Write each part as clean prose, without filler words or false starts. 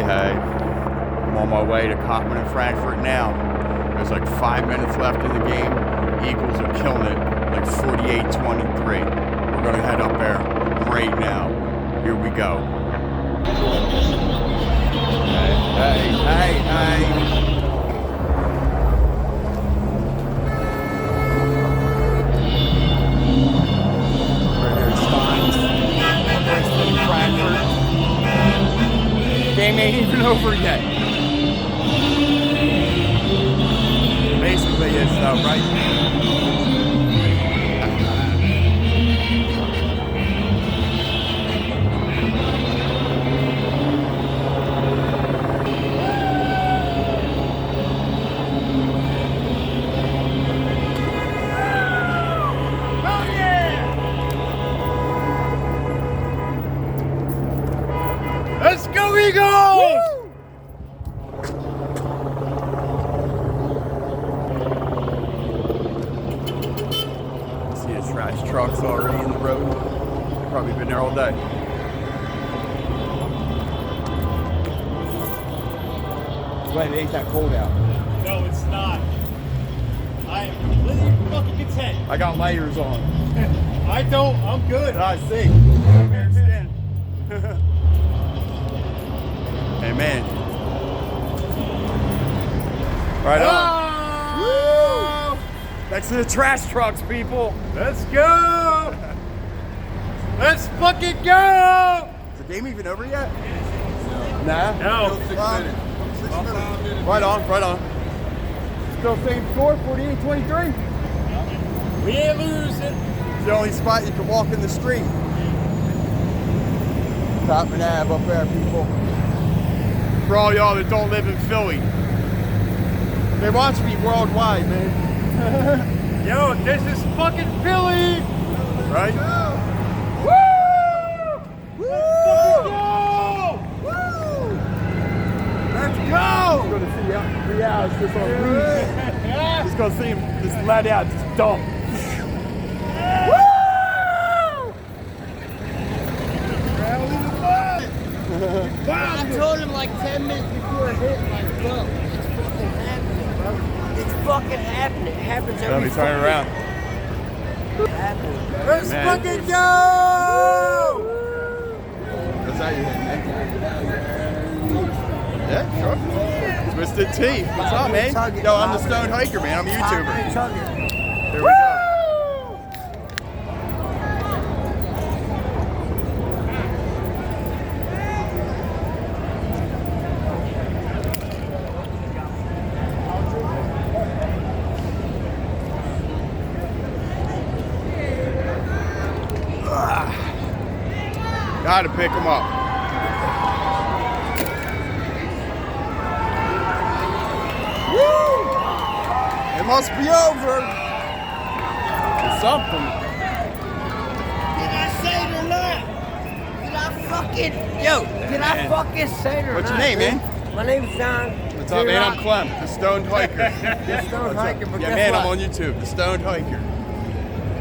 Hey, I'm on my way to Cottman and Frankford now. There's like 5 minutes left in the game. Eagles are killing it, like 48-23. We're gonna head up there right now. Here we go. Hey. Game ain't even over yet. Basically is though, right? Let's go, Eagles! See the trash trucks already in the road. They've probably been there all day. Glad it ain't that cold out. No, it's not. I am completely fucking content. I got layers on. I don't. I'm good. I see. Understand. Hey, man. Right on. Woo! Next to the trash trucks, people. Let's go. Let's fucking go. Is the game even over yet? Nah. No. Still 6 minutes. Right on. Still same score, 48-23. We ain't losing. It's the only spot you can walk in the street. Cottman Ave up there, people. For all y'all that don't live in Philly. They watch me worldwide, man. Yo, this is fucking Philly. Right? Woo! Woo! Let's go! We're gonna see 3 hours just on breeze. Just gonna see him just let out, just dump. I told him like 10 minutes before it hit, like, bro, it's fucking happening, bro. It's fucking happening. It happens every Let me turn around. Happening, bro. Let's Man. fucking go! What's that you hitting, man? Yeah, sure. Twisted Tea. What's up, man? Yo, I'm the Stoned Hiker, man. I'm a YouTuber. Here we go. Gotta pick him up. Woo! It must be over. It's something. Did I say it or not? Did I fucking say it or not? What's your name, man? My name's John. What's up, man? I'm Clem, the Stoned Hiker. The Stoned Hiker, but Yeah, guess man, what? I'm on YouTube, the Stoned Hiker.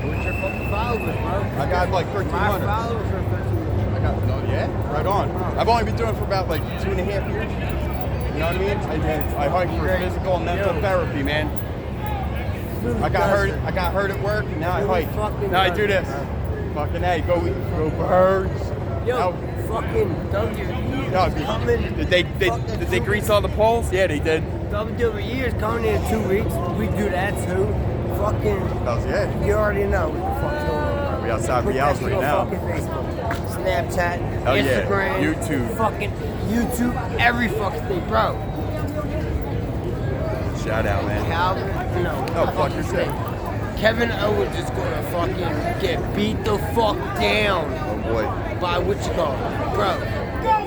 What's your fucking followers, bro? I got like My 1,300. followers are 1,300. I got, oh yeah? Right on. I've only been doing it for about like 2.5 years. You know what I mean? I hike for physical and mental therapy, man. I got hurt at work, and now I hike. Now I do this. Fucking hey, go birds. Yo, Now- fucking WWE No, is coming. did they grease all the poles? Yeah, they did. WWE is coming in 2 weeks. We do that too. Fucking, That was it. you already know what the fuck's going on. We outside the house right now. Fucking Facebook, Snapchat, Hell yeah, Instagram, YouTube. fucking YouTube, every fucking thing, bro. Shout out, man. Calvin, no. Oh, fuck your shit. Kevin Owens is gonna fucking get beat the fuck down Oh boy. by what you call it, bro.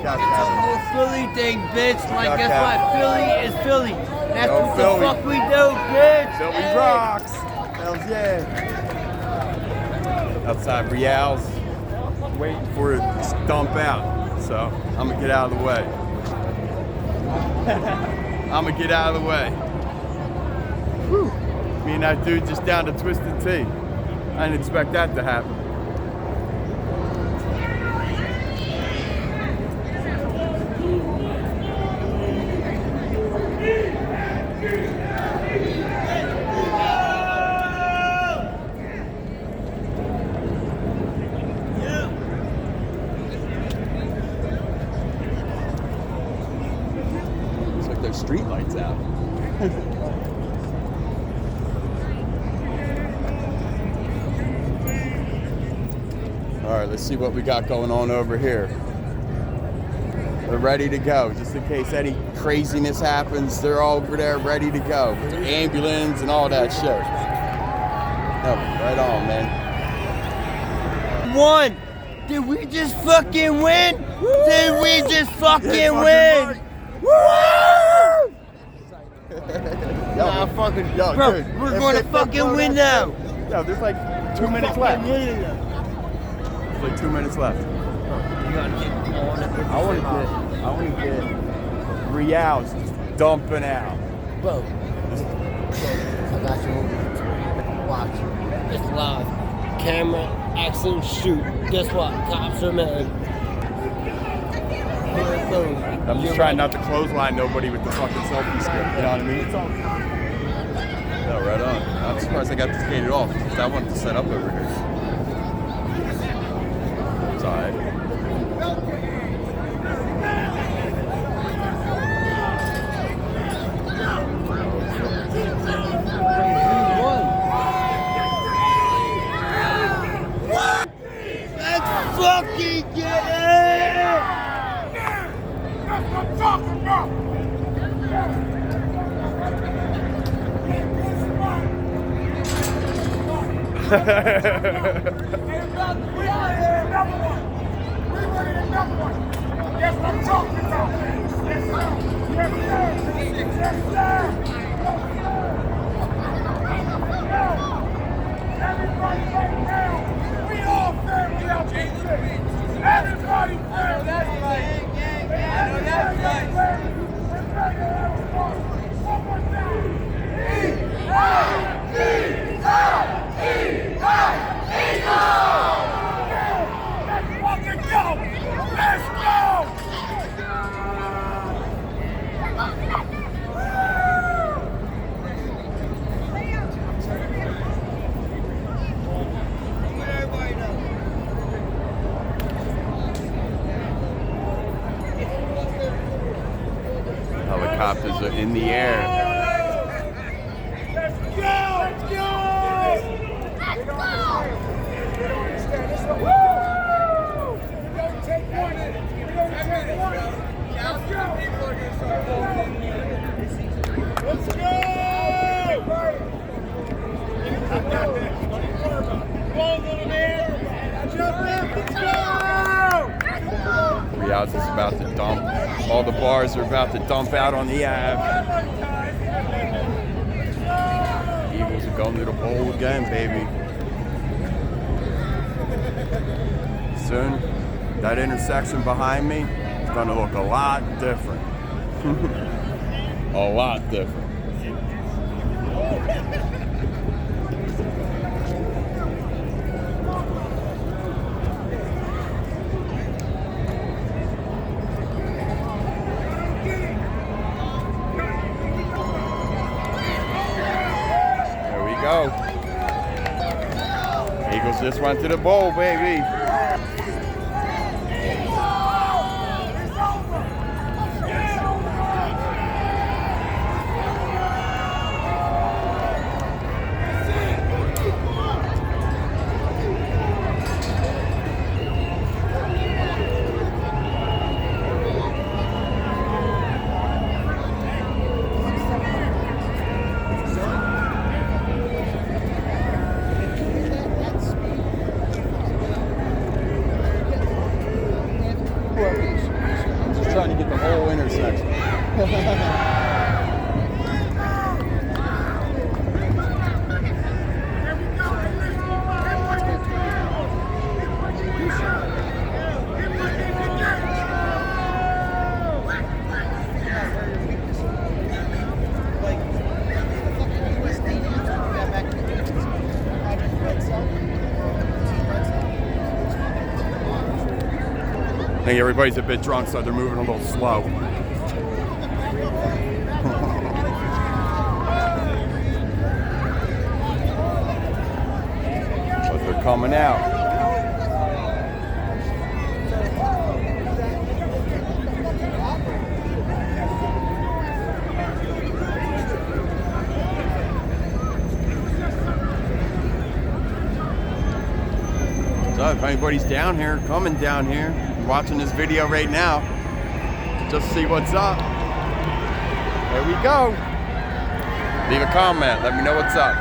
Got It's a that. whole Philly thing, bitch. Like, Got guess that. what? Philly is Philly. That's Go what Philly. the fuck we do, bitch. Philly Hey. rocks. Hells yeah. Outside Rial's, waiting for it to dump out. So I'm gonna get out of the way. I'm gonna get out of the way. Whew. Me and that dude just down to Twisted Tea. I didn't expect that to happen. All right, let's see what we got going on over here. They're ready to go, just in case any craziness happens. They're all over there ready to go. The ambulance and all that shit. Oh, right on, man. Won! Did we just fucking win? Did we just fucking win? Woo! Nah, fucking, yo, bro, dude, we're gonna fucking win now. Yo, there's like 2 minutes left. There's like 2 minutes left. You gotta get on it. I want to get Rial's just dumping out. Bro, I got you over. Watch. It's live. Camera, action, shoot. Guess what? Cops are mad. Here it goes. I'm just trying not to clothesline nobody with the fucking selfie stick. You know what I mean? No, right on. I'm surprised I got this gated off. I wanted to set up over here. It's alright. Let's fucking get it! That's what I'm talking about! We wanted another one! That's what I'm talking about! Yes, sir! Yes, sir! Yes, sir! Everybody right now! We all family out there! Everybody family! That's right! I know that's right! One more time! Let's fucking go! Let's go! Helicopters are in the air. Let's go! Let's go! Woo! We're gonna take one. We're gonna take one. Let's go! Let's go! Come on, little man. Jump in. Let's go! Rial's is about to dump. All the bars are about to dump out on the Ave. Eagles are going to the bowl again, baby. Soon, that intersection behind me is going to look a lot different. A lot different. There we go. Eagles just went to the bowl, baby. Just trying to get the whole intersection. I think everybody's a bit drunk, so they're moving a little slow. But they're coming out. So if anybody's down here, coming down here, watching this video right now, just see what's up. There we go. Leave a comment. Let me know what's up.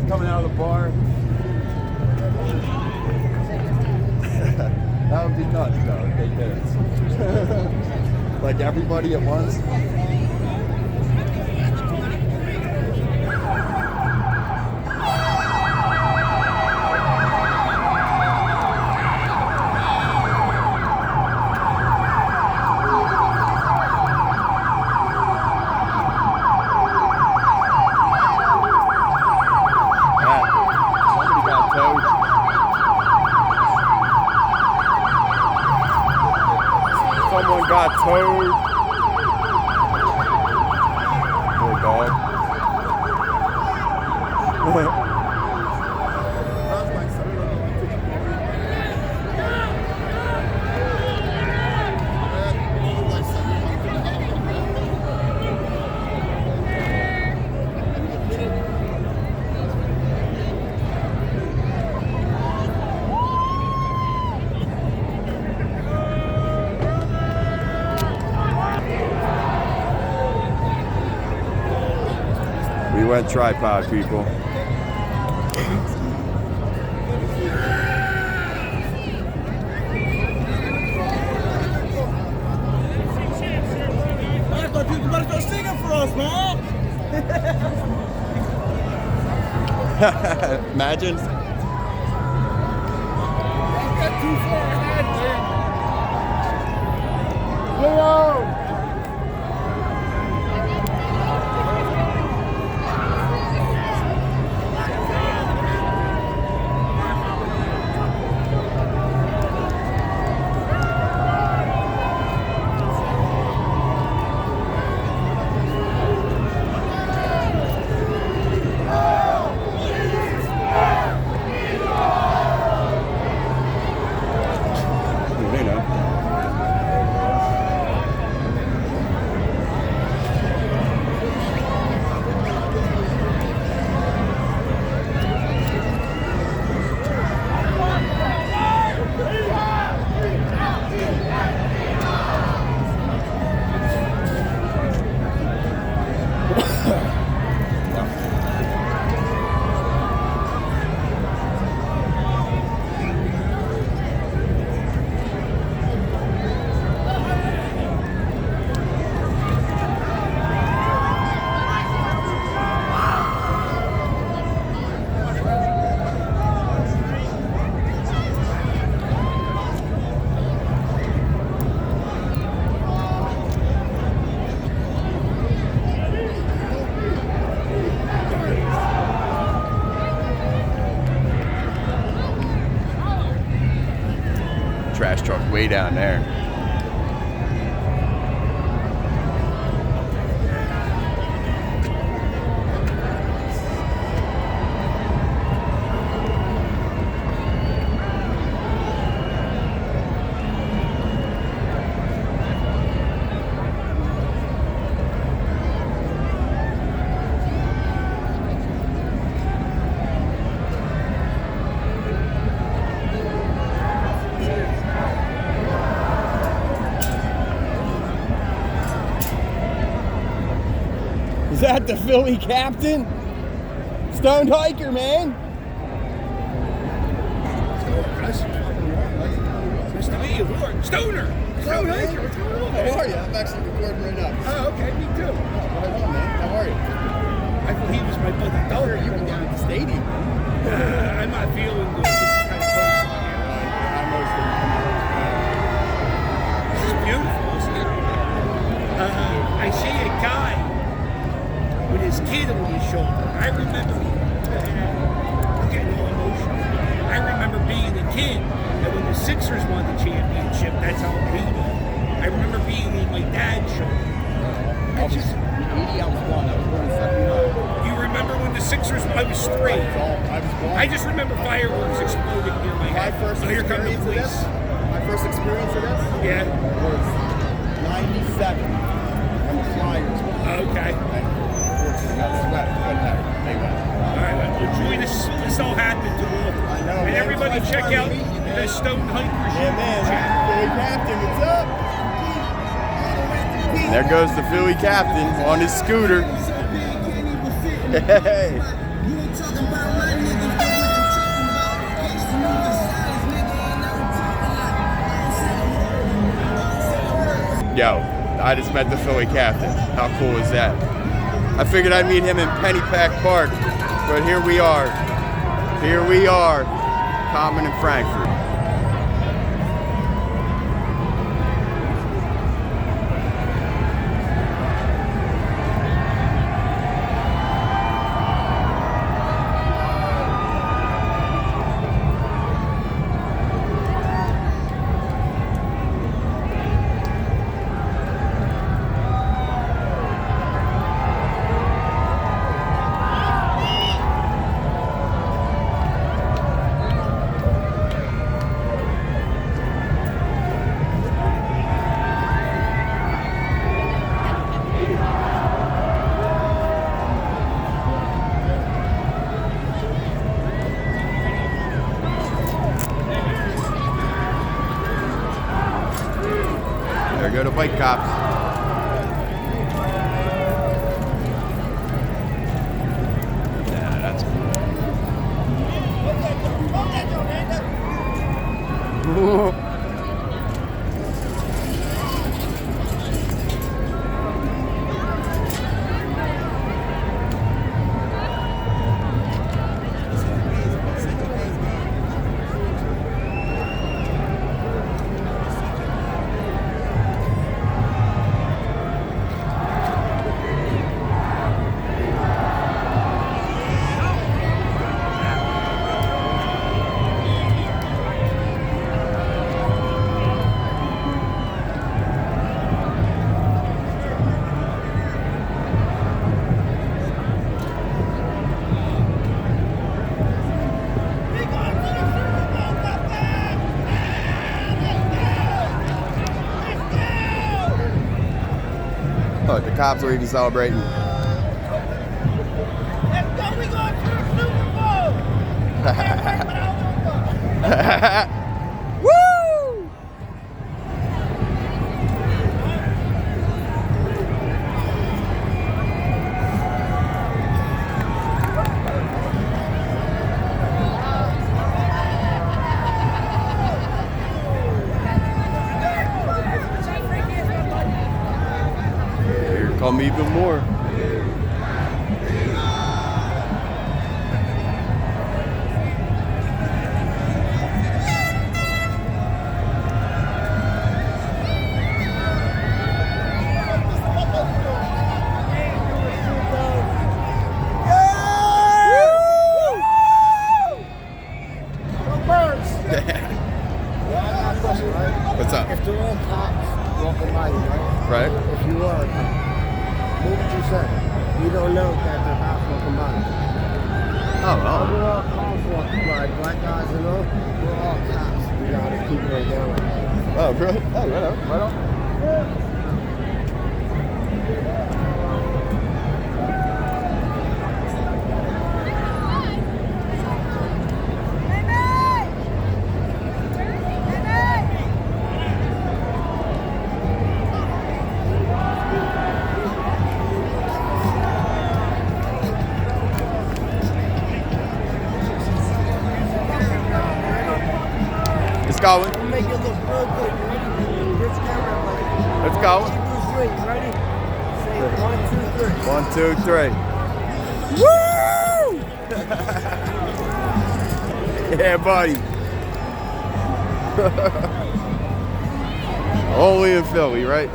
Coming out of the bar. That would be nuts though if they did it. Like everybody at once. Someone got towed. Poor dog. We went tripod, people. You better go singing for us, Mom. Imagine. Don't get too far ahead, man. Leo! Trash truck way down there. Is that the Philly captain? Stoned hiker, man. Nice to meet you, Lord. Stoner! Stone hiker, what's going on? How are you? I'm actually recording right now. Oh, okay, me too. Right on, man. How are you? I thought he was my buddy. Oh, you've been down at the stadium. I'm not feeling good. This is kind of close. This is beautiful, isn't it? I see a guy with his kid on his shoulder. I remember, I'm getting all emotional. I remember being a kid, and when the Sixers won the championship, that's how I beat it. I remember being on my dad's shoulder. I was 80, I was 1. I was born in 79. You remember when the Sixers? I was 3. I was born. I just remember fireworks exploding near my head. Here come the police. My first experience of this Yeah. was 97 when the Flyers won. Okay. Unfortunately, got swept. They won. All right. Well, enjoy this. This all happened to all. I know, And man. everybody It's check fun out to meet you, man. the Stone Hikers. Yeah, man. Philly captain, what's up? There goes the Philly captain on his scooter. Hey. Yo, I just met the Philly captain. How cool is that? I figured I'd meet him in Pennypack Park, but here we are. Here we are, Cottman in Frankford. There go the bike cops. Yeah, that's cool. Look, the cops are even celebrating. Let's go. We going to the Super Bowl. Woo! Here come even more. What's up? If there are cops walking by you, right? Right? If you are a cop, what would you say? You don't know that there are cops walking by. Oh, We're all cops walking by, black guys and all. We're all cops. We gotta keep it down. Oh, really? Oh, right on. Right on. going. We'll make it look real good. You ready? Here's camera. Like, Let's go. Hebrews 3. You ready? Say 1, 2, 3. 1, 2, 3. Woo! Yeah, buddy. Only in Philly, right?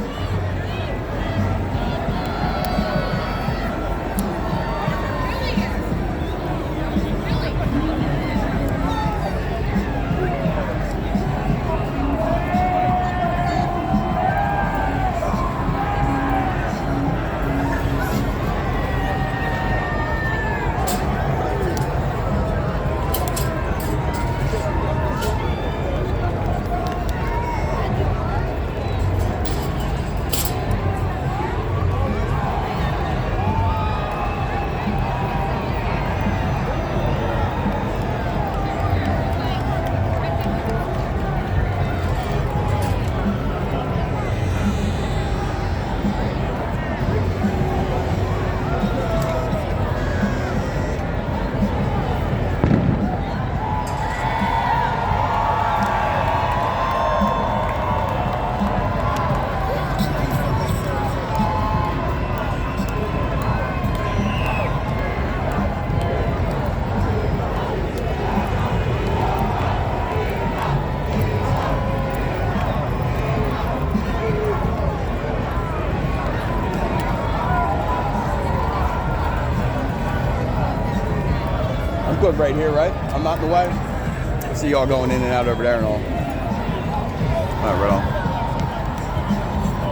I'm good right here, right? I'm not in the way. I see y'all going in and out over there and all. All right, right on.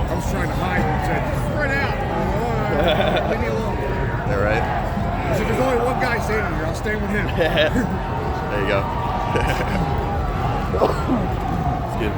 I was trying to hide and said, spread out. Leave me alone. Yeah, right? I said, there's only one guy standing here. I'll stay with him. There you go. It's good.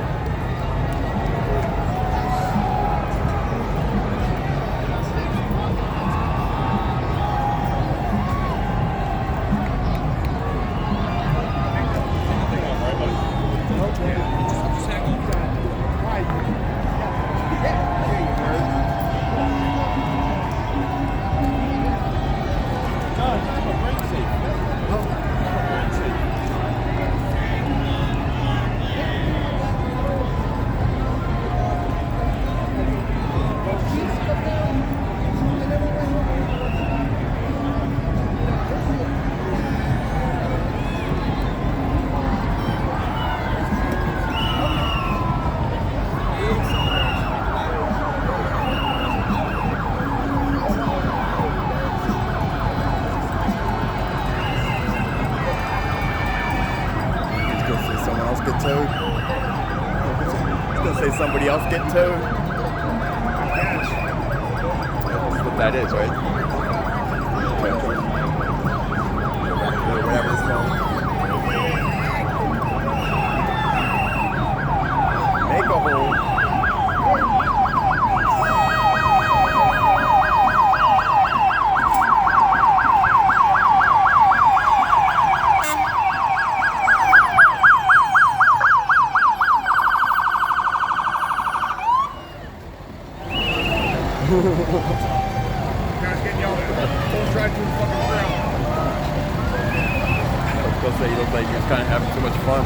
Get towed. It's gonna say somebody else getting towed. Yes. That's what that is, right? Whatever it's called. Make a hole. Guys getting yelled at. Don't try to do the fucking ground. I was gonna say you look like you're kind of having too much fun.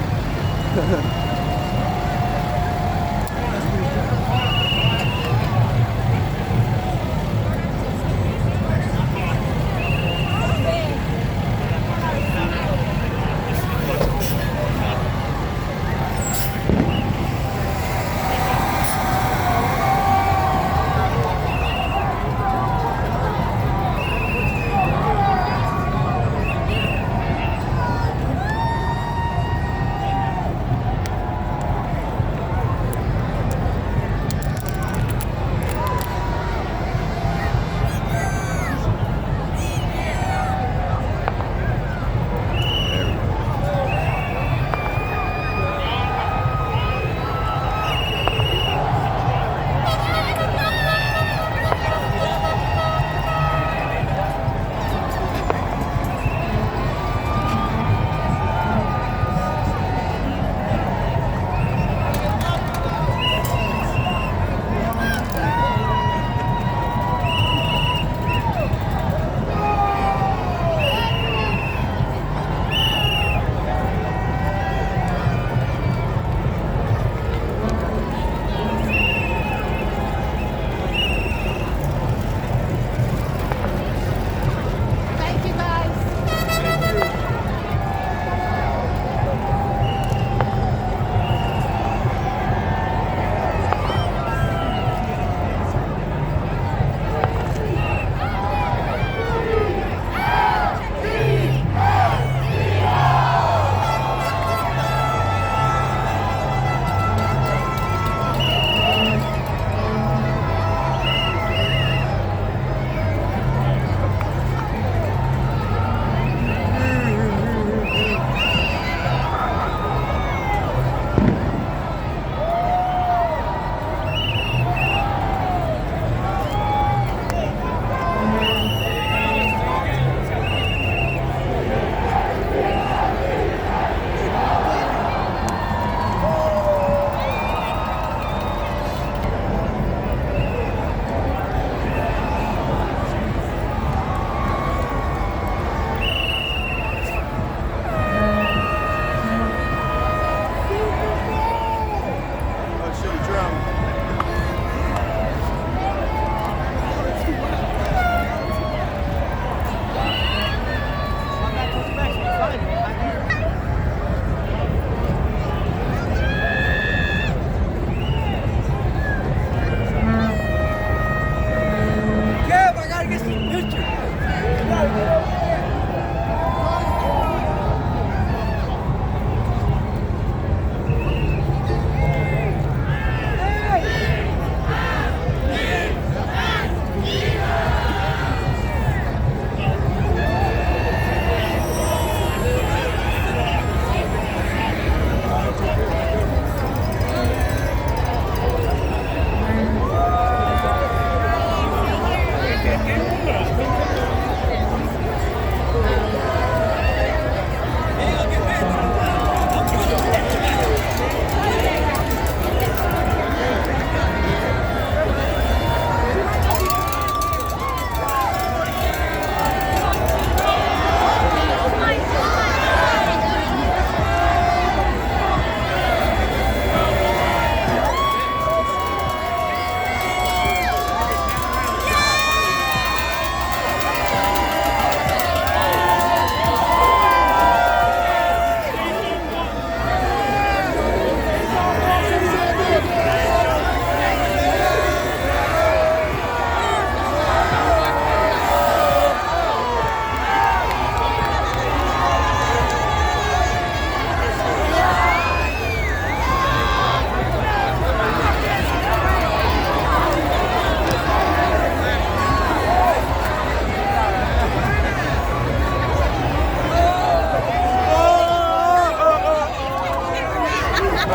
I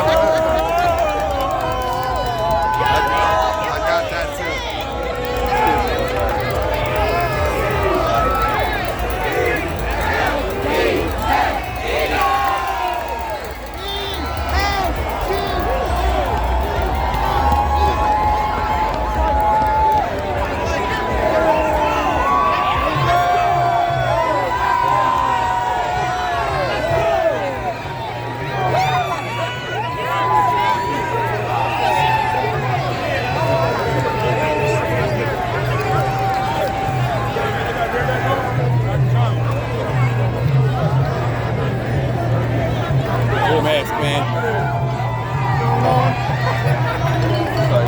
got that too. Cool mask, man. Sorry,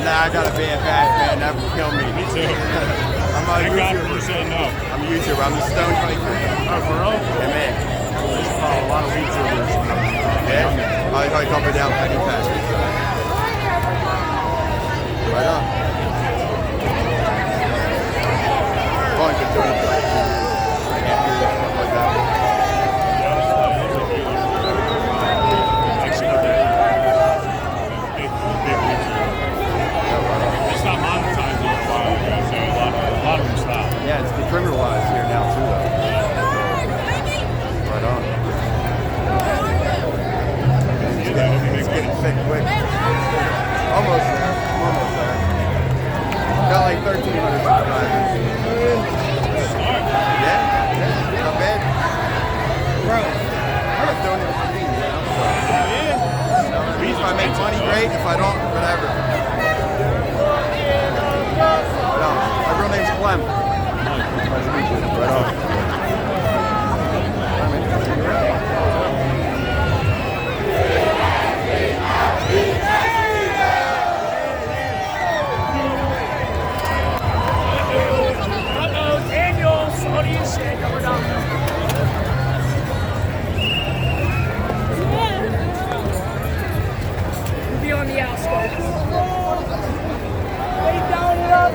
Nah, I got a bad back, man. That would kill me. Me too. I'm a Thank God YouTuber. for saying no. I'm a YouTuber. I'm the Stone Biker. Oh, for real? Yeah, man. I used to follow a lot of YouTubers. Yeah? I like up and down penny patches. Right on. I've only been doing it for like 2.5 years, stuff like that. Actually, big YouTuber. It's not monetized in a while ago, so a lot of them stopped. Yeah, it's decriminalized here now too, though. Right on. It's getting thick quick. Almost there. Almost there. Got like 1,300 subscribers. Yeah? Not bad. Bro, I'm doing it for me, you know? If I make money, great. If I don't, whatever. Right on. My real name's Clem. Nice to meet you. Right on. Daniel! We'll be on the outskirts. Lay down it up.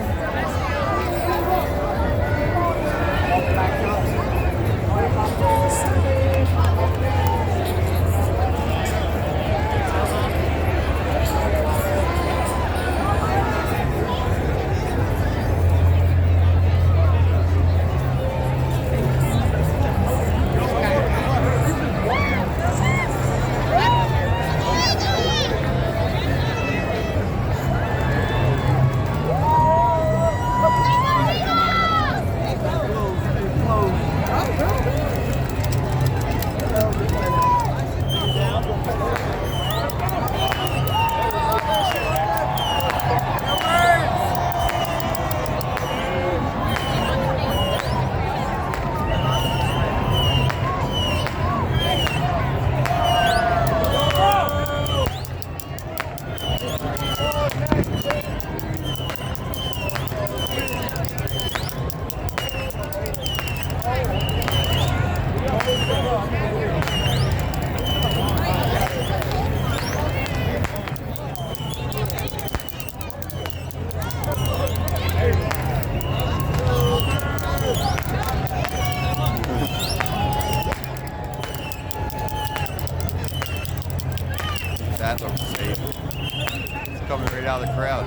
That looks safe. It's coming right out of the crowd.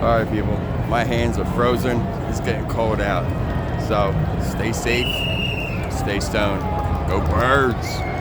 All right, people, my hands are frozen. It's getting cold out. So stay safe, stay stoned. Go Birds.